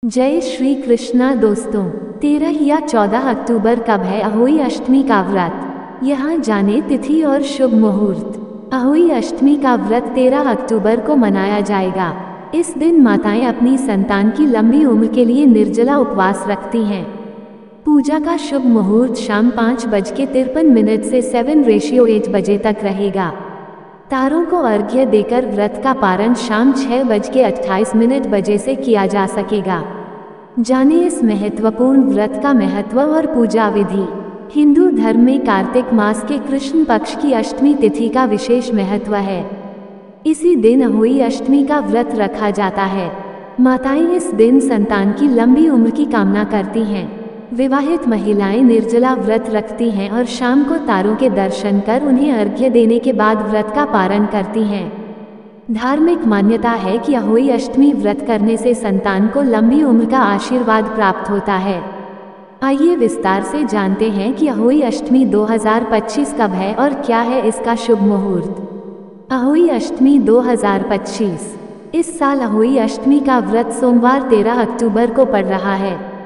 जय श्री कृष्णा दोस्तों, 13 या 14 अक्टूबर कब है अहोई अष्टमी का व्रत। यहाँ जाने तिथि और शुभ मुहूर्त। अहोई अष्टमी का व्रत 13 अक्टूबर को मनाया जाएगा। इस दिन माताएं अपनी संतान की लंबी उम्र के लिए निर्जला उपवास रखती हैं। पूजा का शुभ मुहूर्त शाम 5:53 से 7:8 बजे तक रहेगा। तारों को अर्घ्य देकर व्रत का पारण शाम 6:28 बजे से किया जा सकेगा। जाने इस महत्वपूर्ण व्रत का महत्व और पूजा विधि। हिंदू धर्म में कार्तिक मास के कृष्ण पक्ष की अष्टमी तिथि का विशेष महत्व है। इसी दिन अहोई अष्टमी का व्रत रखा जाता है। माताएं इस दिन संतान की लंबी उम्र की कामना करती हैं। विवाहित महिलाएं निर्जला व्रत रखती हैं और शाम को तारों के दर्शन कर उन्हें अर्घ्य देने के बाद व्रत का पारण करती हैं। धार्मिक मान्यता है कि अहोई अष्टमी व्रत करने से संतान को लंबी उम्र का आशीर्वाद प्राप्त होता है। आइए विस्तार से जानते हैं कि अहोई अष्टमी 2025 कब है और क्या है इसका शुभ मुहूर्त। अहोई अष्टमी 2025। इस साल अहोई अष्टमी का व्रत सोमवार 13 अक्टूबर को पड़ रहा है।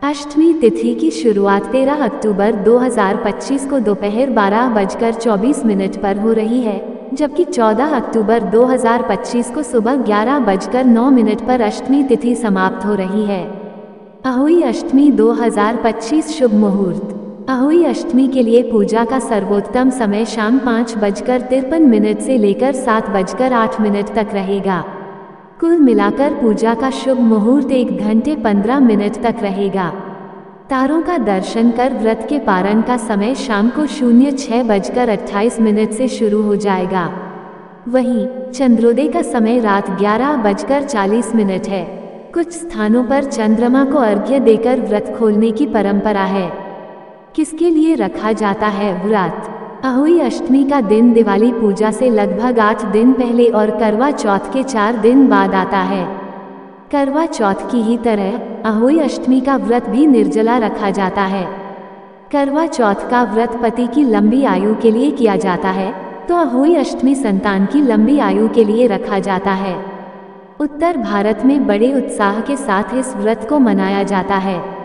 अष्टमी तिथि की शुरुआत 13 अक्टूबर 2025 को दोपहर 12:24 पर हो रही है, जबकि 14 अक्टूबर 2025 को सुबह 11:09 पर अष्टमी तिथि समाप्त हो रही है। अहोई अष्टमी 2025 शुभ मुहूर्त। अहोई अष्टमी के लिए पूजा का सर्वोत्तम समय शाम 5:53 से लेकर 7:08 तक रहेगा। कुल मिलाकर पूजा का शुभ मुहूर्त 1 घंटे 15 मिनट तक रहेगा। तारों का दर्शन कर व्रत के पारण का समय शाम को 06:28 से शुरू हो जाएगा। वहीं चंद्रोदय का समय रात 11:40 है। कुछ स्थानों पर चंद्रमा को अर्घ्य देकर व्रत खोलने की परंपरा है। किसके लिए रखा जाता है व्रत। अहोई अष्टमी का दिन दिवाली पूजा से लगभग 8 दिन पहले और करवा चौथ के 4 दिन बाद आता है। करवा चौथ की ही तरह अहोई अष्टमी का व्रत भी निर्जला रखा जाता है। करवा चौथ का व्रत पति की लंबी आयु के लिए किया जाता है, तो अहोई अष्टमी संतान की लंबी आयु के लिए रखा जाता है। उत्तर भारत में बड़े उत्साह के साथ इस व्रत को मनाया जाता है।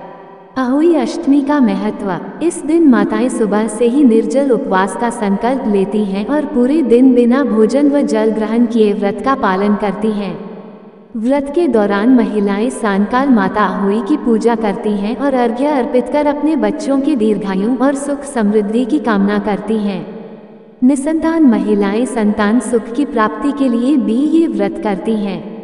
अहोई अष्टमी का महत्व। इस दिन माताएं सुबह से ही निर्जल उपवास का संकल्प लेती हैं और पूरे दिन बिना भोजन व जल ग्रहण किए व्रत का पालन करती हैं। व्रत के दौरान महिलाएं सायंकाल माता अहोई की पूजा करती हैं और अर्घ्य अर्पित कर अपने बच्चों की दीर्घायु और सुख समृद्धि की कामना करती हैं। निसंतान महिलाएं संतान सुख की प्राप्ति के लिए भी ये व्रत करती हैं।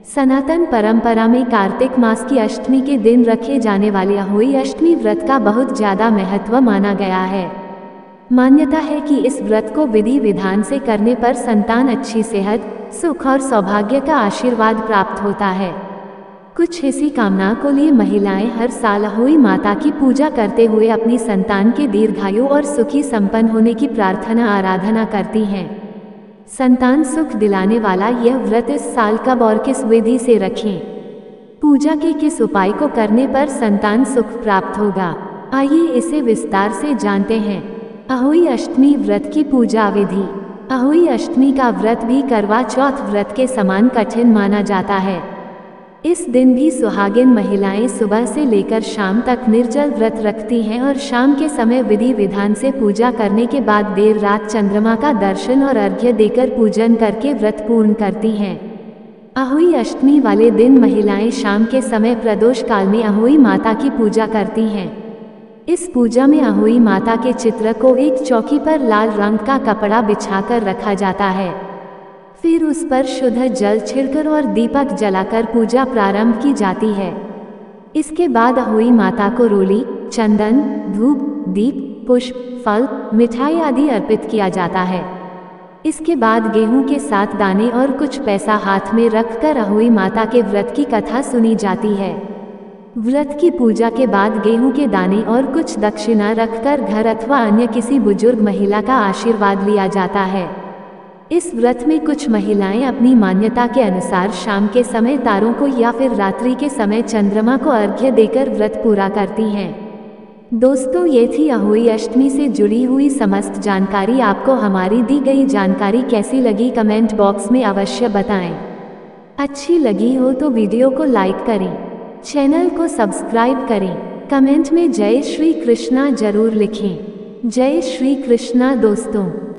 सनातन परंपरा में कार्तिक मास की अष्टमी के दिन रखे जाने वाले अहोई अष्टमी व्रत का बहुत ज्यादा महत्व माना गया है। मान्यता है कि इस व्रत को विधि विधान से करने पर संतान अच्छी सेहत, सुख और सौभाग्य का आशीर्वाद प्राप्त होता है। कुछ इसी कामना को लिए महिलाएं हर साल अहोई माता की पूजा करते हुए अपनी संतान के दीर्घायु और सुखी संपन्न होने की प्रार्थना आराधना करती हैं। संतान सुख दिलाने वाला यह व्रत इस साल कब और किस विधि से रखें। पूजा के किस उपाय को करने पर संतान सुख प्राप्त होगा, आइए इसे विस्तार से जानते हैं। अहोई अष्टमी व्रत की पूजा विधि। अहोई अष्टमी का व्रत भी करवा चौथ व्रत के समान कठिन माना जाता है। इस दिन भी सुहागिन महिलाएं सुबह से लेकर शाम तक निर्जल व्रत रखती हैं और शाम के समय विधि विधान से पूजा करने के बाद देर रात चंद्रमा का दर्शन और अर्घ्य देकर पूजन करके व्रत पूर्ण करती हैं। अहोई अष्टमी वाले दिन महिलाएं शाम के समय प्रदोष काल में अहोई माता की पूजा करती हैं। इस पूजा में अहोई माता के चित्र को एक चौकी पर लाल रंग का कपड़ा बिछाकर रखा जाता है। फिर उस पर शुद्ध जल छिड़कर और दीपक जलाकर पूजा प्रारंभ की जाती है। इसके बाद अहोई माता को रोली, चंदन, धूप, दीप, पुष्प, फल, मिठाई आदि अर्पित किया जाता है। इसके बाद गेहूं के 7 दाने और कुछ पैसा हाथ में रखकर अहोई माता के व्रत की कथा सुनी जाती है। व्रत की पूजा के बाद गेहूं के दाने और कुछ दक्षिणा रखकर घर अथवा अन्य किसी बुजुर्ग महिला का आशीर्वाद लिया जाता है। इस व्रत में कुछ महिलाएं अपनी मान्यता के अनुसार शाम के समय तारों को या फिर रात्रि के समय चंद्रमा को अर्घ्य देकर व्रत पूरा करती हैं। दोस्तों, ये थी अहोई अष्टमी से जुड़ी हुई समस्त जानकारी। आपको हमारी दी गई जानकारी कैसी लगी कमेंट बॉक्स में अवश्य बताएं। अच्छी लगी हो तो वीडियो को लाइक करें। चैनल को सब्सक्राइब करें। कमेंट में जय श्री कृष्णा जरूर लिखें। जय श्री कृष्णा दोस्तों।